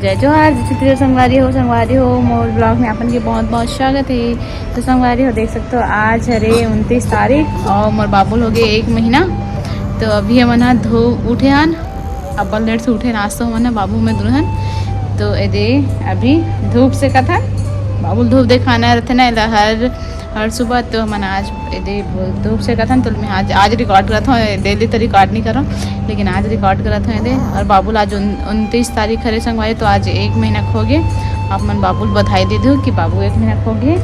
जय जोहार जितने संगवारी हो मोर ब्लॉग में अपन के बहुत बहुत स्वागत है। तो संगवारी हो देख सकते हो आज हरे 29 तारीख और मोर बाबुल हो गए 1 महीना। तो अभी हम धो उठे हन अब लेट से उठे नाश्ता मन बाबू में दुल्हन। तो ये अभी धूप से कथा बाबुल धूप दिखाना रहते ना हर सुबह। तो हम आज धूप से कथा तो मैं आज रिकॉर्ड करा था। डेली तो रिकॉर्ड नहीं करो लेकिन आज रिकॉर्ड करा था ये। और बाबुल आज 29 तारीख हरे संगवारी तो आज 1 महीना खो गए। आप मन बाबुल बधाई दे दो कि बाबू 1 महीना खो गए।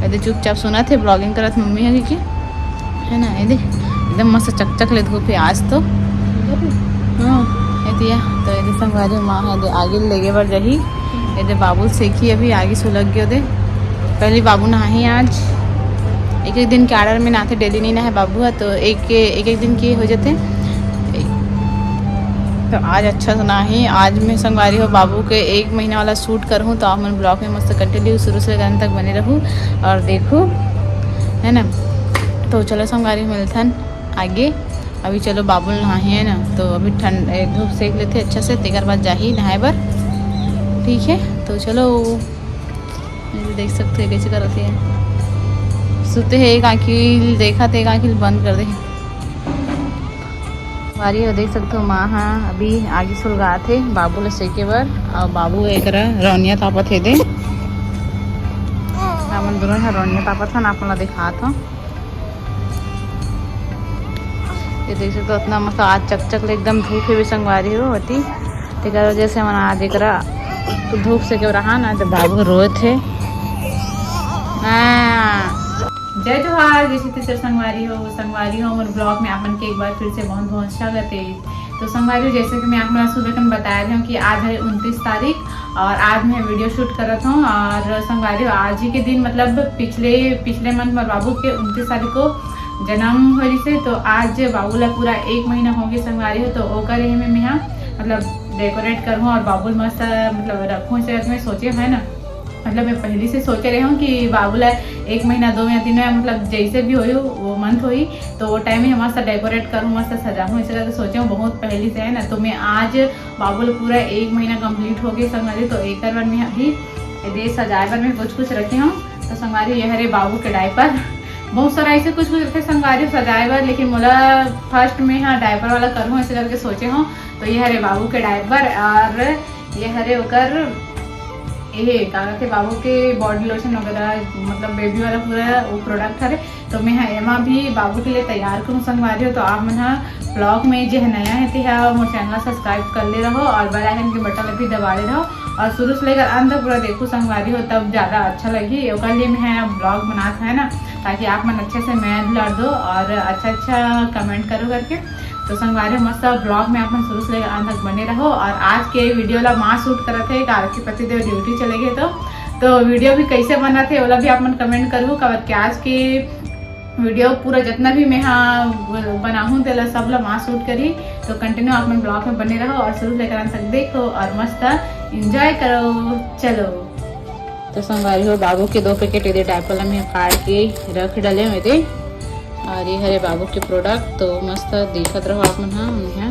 ये चुपचाप सुना थे ब्लॉगिंग करत मम्मी है कि है ना। ये एकदम मस्त चकचक ले धूप है आज तो। हाँ ये तो ये संगवारी माँ है आगे लेगे बार जही ये बाबुल सेखी अभी आगे सुलग गए दे। पहले बाबू नहाए आज एक एक दिन के आर्डर में नहाते डेली नहीं नहाए बाबू है तो एक दिन के हो जाते। तो आज अच्छा से नहाए आज मैं संगवारी हो बाबू के 1 महीना वाला शूट करूँ। तो आप मन ब्लॉग में मस्त कंटिन्यू शुरू से अंत तक बने रहूँ और देखो है ना। तो चलो संगवारी मिलते हैं आगे। अभी चलो बाबुल नहाए है ना तो अभी ठंड धूप सेक लेते अच्छा से तेकर बाद जा ही नहाए बर ठीक है। तो चलो देख सकते हैं कैसे करते हैं सोते हैं एक आँखिल देखा तो एक आँखिल बंद कर दे बारी देख सकते हो माँ। हाँ अभी आगे सुलगा थे बाबू ले सेके बर और बाबू एक रौनिया तापत है दे हमन दोनों रौनिया तापत था आप दिखा था। ये देख सकते हो उतना मस्त आज चकचक ले एकदम धूप है भी संगवारी हो होती तेकर वजह से मन आज एक तो धूप से क्यों रहा ना तो बाबू रोए थे। जय जोहार जैसे तीसरे संगवारी हो और ब्लॉग में आपन के एक बार फिर से बहुत बहुत स्वागत है। तो संगवारी जैसे कि मैं आपको सुबह बता रही हूँ कि आज है 29 तारीख और आज मैं वीडियो शूट कर रहा हूँ। और संगवारी आज ही के दिन मतलब पिछले मंथ में बाबू के 29 तारीख को जन्म हुई से। तो आज बाबू ला पूरा 1 महीना हो गया संगवारी हो। तो ओकर ही में मैं मतलब डेकोरेट करूँ और बाबुल मस्त मतलब रखूँ इसे मैं सोचे है ना। मतलब मैं पहले से सोचे रही हूँ कि बाबूला 1 महीना 2 महीना 3 महीना मतलब जैसे भी हो वो मंथ हुई तो वो टाइम में मस्त डेकोरेट करूँ मस्त सजाऊँ इसे करके सोचे हूँ बहुत पहले से है ना। तो मैं आज बाबूल पूरा 1 महीना कंप्लीट हो गई संगवारी। तो एक बार मैं अभी सजाए बार में कुछ रखी हूँ। तो संगवारी यह हरे बाबू के डायपर बहुत सारा ऐसे कुछ रखे संगवारी सजाए बार लेकिन मोला फर्स्ट में हाँ डायपर वाला करूँ ऐसे करके सोचे हूँ। तो ये हरे बाबू के डायपर और ये हरे होकर ये क्या कहते बाबू के बॉडी लोशन वगैरह मतलब बेबी वाला पूरा वो प्रोडक्ट है। तो मैं एमा भी बाबू के लिए तैयार करूँ संगवारी हो। तो आप मन ब्लॉग में जो है नया है तो मोर चैनल सब्सक्राइब कर ले रहो और बेल आइकन के बटन भी दबा ले रहो और शुरू से लेकर अंत तक पूरा देखो संगवारी हो तब ज़्यादा अच्छा लगी। उसके लिए मैं ब्लॉग बनाता है ना ताकि आप मन अच्छे से मैं लड़ दो और अच्छा कमेंट करो करके। तो संगवारी मस्त ब्लॉग में आप शुरू से लेकर अंत तक बने रहो। और आज के वीडियो ला माँ शूट करत है कार के पतिदेव ड्यूटी चले गए। तो वीडियो भी कैसे बना थे ओला भी आप मन कमेंट करूँ कि आज के वीडियो पूरा जितना भी मैं बनाऊँ तो सब ला माँ शूट करी। तो कंटिन्यू आप मन ब्लॉग में बने रहो और शुरू से लेकर अंत तक देखो और मस्त इंजॉय करो। चलो तो संगवारी हो बाबू के 2 पैकेट ये डायपर में काट के रख डाले हुए और ये हरे बाबू के प्रोडक्ट। तो मस्त देखत रहो आप मन यहाँ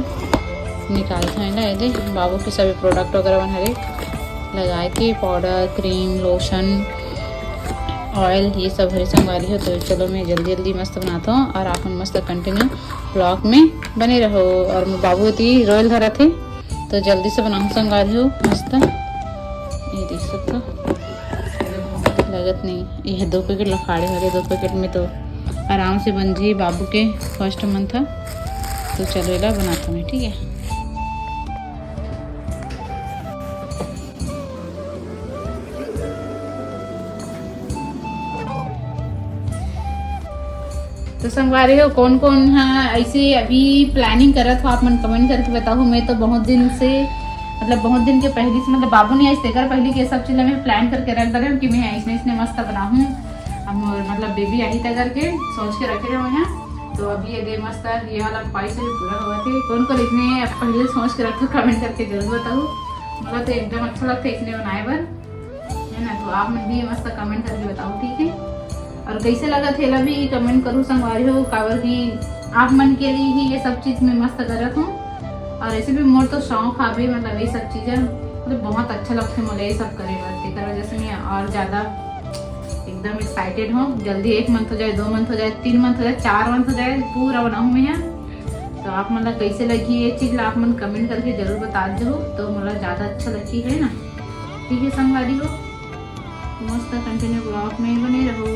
निकालते हैं ना ये बाबू के सभी प्रोडक्ट वगैरह मन हरे लगाए थे पाउडर क्रीम लोशन ऑयल ये सब हरे संगवारी हो। तो चलो मैं जल्दी मस्त बनाता हूँ और आप मस्त कंटिन्यू ब्लॉग में बने रहो। और बाबू थी रॉयल धरा थे तो जल्दी से बनाऊँ संगवारी हो मस्त ये देख सकते लगत नहीं ये 2 पैकेट लखाड़े वाले 2 पैकेट में तो आराम से बन जी बाबू के फर्स्ट मंथ था। तो चलो इला बनाता हूँ ठीक है। तो संगवारी हो कौन कौन हाँ ऐसे अभी प्लानिंग कर रहा था आप मन कमेंट करके बताओ। मैं तो बहुत दिन के पहले से मतलब बाबू ने ऐसे कर पहले के सब चीज़ें मैं प्लान करके रख दे कि मैं ऐसे मस्त बनाऊँ मतलब बेबी आई था करके सोच के रखे रहे हैं। तो अभी ये मस्त ये वाला ख्वाहिश भी पूरा हुआ थे। कौन कौन इसने पहले सोच के रखो कमेंट करके जरूर बताओ। मतलब तो एकदम अच्छा लगता है इसने बनाए बर है ना। तो आप मन भी मस्त कमेंट करके बताओ ठीक है। और कैसे लगा थेला भी कमेंट करूँ संगवारी हो काबर की आप मन के लिए ही ये सब चीज़ मैं मस्त कर रहा हूँ। और ऐसे भी मोर तो शौक है भी मतलब ये सब चीज़ें मतलब बहुत अच्छा लगता है मुझे ये सब करे बर, तेकर वजह से मैं और ज़्यादा एकदम एक्साइटेड हूँ। जल्दी 1 मंथ हो जाए, 2 मंथ हो जाए, 3 मंथ हो जाए, 4 मंथ हो जाए, पूरा बनाऊँ मैं यहाँ। तो आप मतलब कैसे लगी ये चीज़ आप मन कमेंट करके जरूर बता दो, तो मतलब ज़्यादा अच्छा लगी है ना। ठीक है संगवारी हो, मस्त कंटिन्यू ब्लॉग में बने रहो।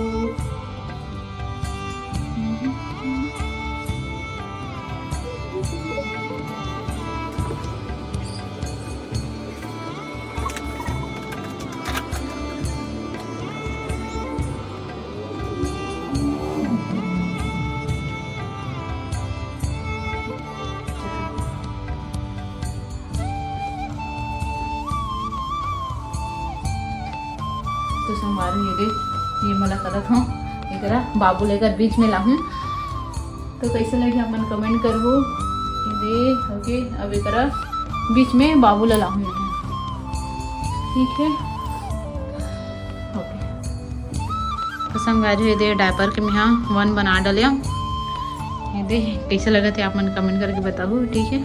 तो संगवारी ये मला करत हूँ, एकरा बाबू लेकर बीच में लाहूँ, तो कैसे लगी अपन कमेंट करबो। ये ओके, अब एकरा बीच में बाबू ला लाहूँ, ठीक है ओके। तो संगवारी ये दे डायपर के मैं यहाँ 1 बना डाले, ये दे कैसे लगा थे आप मन कमेंट करके बताओ, ठीक है।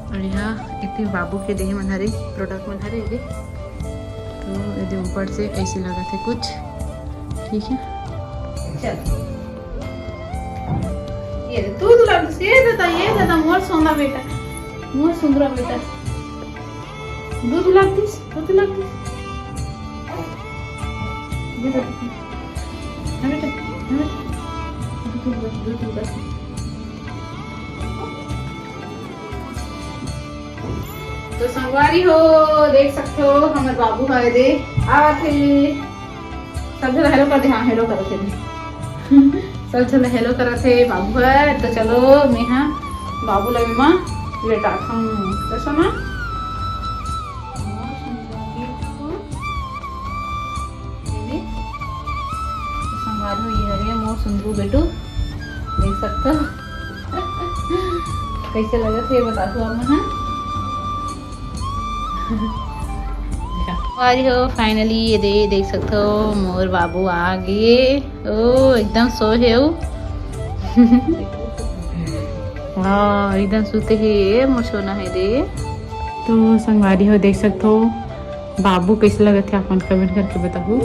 और यहाँ इतने बाबू के देह मन हरे प्रोडक्ट मन हरे दे, तो ये ऊपर से ऐसे लगा थे कुछ, ठीक है। चल ये तू लग से ये दादा मोर सोना बेटा, मोर सुंदरा बेटा, दूध लगतीस बेटा दूध। तो संगवारी हो देख सकते हो हमारे बाबू है दे आते सब जन हेलो कर दे, हाँ हेलो करो थे सब जन हेलो करो थे बाबू है। तो चलो मैं हाँ बाबू लगे माँ लेटा था तो सुना संगवारी हो ये हरे मोर सुंदरू बेटू, देख सकते हो कैसे लगे थे बता दो आप हाँ। आज हो फाइनली ये देख सकते हो मोर बाबू आ गए, ओ एकदम सो है हाँ एकदम सोते है मोर सोना है दे। तो संगवारी हो देख सकते हो बाबू कैसे लगे थे आप कमेंट करके बताओ।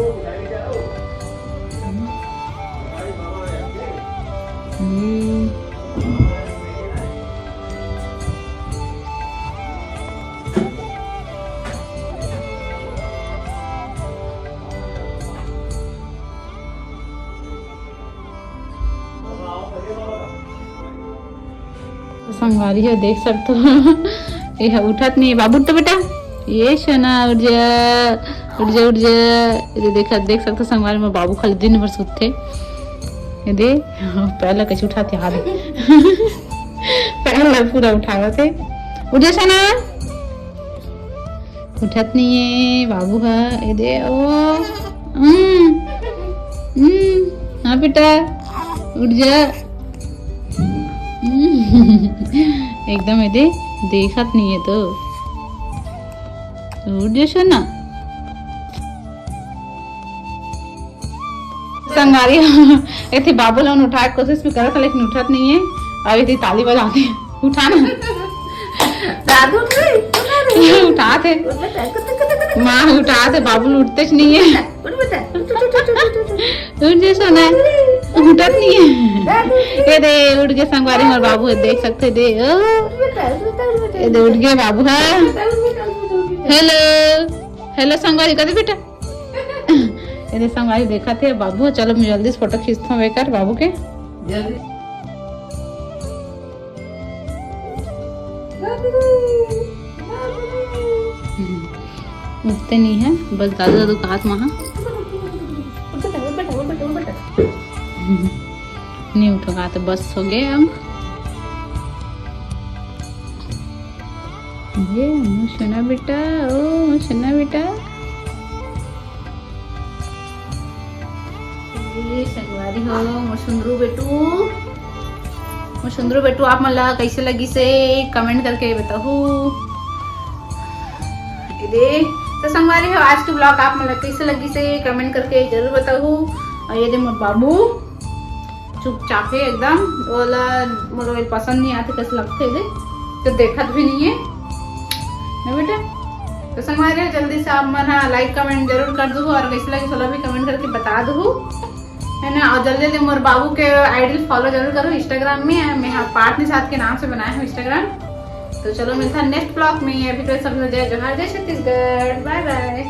संगवारी है देख सकते हो ये उठत नहीं बाबू, तो बेटा ये शना उठ जा उठ जा उठ जा। ये देख सकते हो संगवारी में बाबू खाली दिन भर सोते, ये दे पहला कैसे उठाते हाथ पहला पूरा उठावा थे, उठ जा शना, उठत नहीं है बाबू है ये दे ओ हाँ बेटा उठ जा एकदम ये दे देखत नहीं है तो उठ जैसे ना। संगवारी ऐसे बाबू लोग उठाए कोशिश भी करता लेकिन उठत नहीं है, अब ये ताली बजाते हैं उठाना दादू उठाते माँ उठाते बाबू उठते नहीं है, उठ जैसा ना उठत नहीं है ये दे उठ गए संगवारी और बाबू है देख सकते दे ये दे उठ गए बाबू है। हेलो हेलो संगवारी कदे बेटा ये दे संगवारी देखा थे बाबू। चलो मैं जल्दी से फोटो खींचता हूँ बेकर बाबू के जल्दी। उठते नहीं है बस दादू दादू का हाथ वहाँ नहीं उठोगा तो बस हो गए हम। ये सोना बेटा ओ सोना बेटा ये संगवारी हो मोर सुंदरू बेटू आप मला कैसे लगी से कमेंट करके बताओ। तो संगवारी हो आज के ब्लॉग आप मला कैसे लगी से कमेंट करके जरूर बताओ। और ये दे मोर बाबू चुपचाप है एकदम, बोला मोर पसंद नहीं आते कैसे लगते है तो देखत भी नहीं है ना बेटा तो संगवारी जल्दी से आप मन लाइक कमेंट जरूर कर दू और कैसे लगे सोला भी कमेंट करके बता दू है ना। और जल्दी जल्दी मोर बाबू के आईडी फॉलो जरूर करो इंस्टाग्राम में, मैं पार्थ निषाद के नाम से बनाया हूँ इंस्टाग्राम। तो चलो मिलता है नेक्स्ट ब्लॉग में। अभी तो सब जय जोहार, जय छत्तीसगढ़, बाय बाय।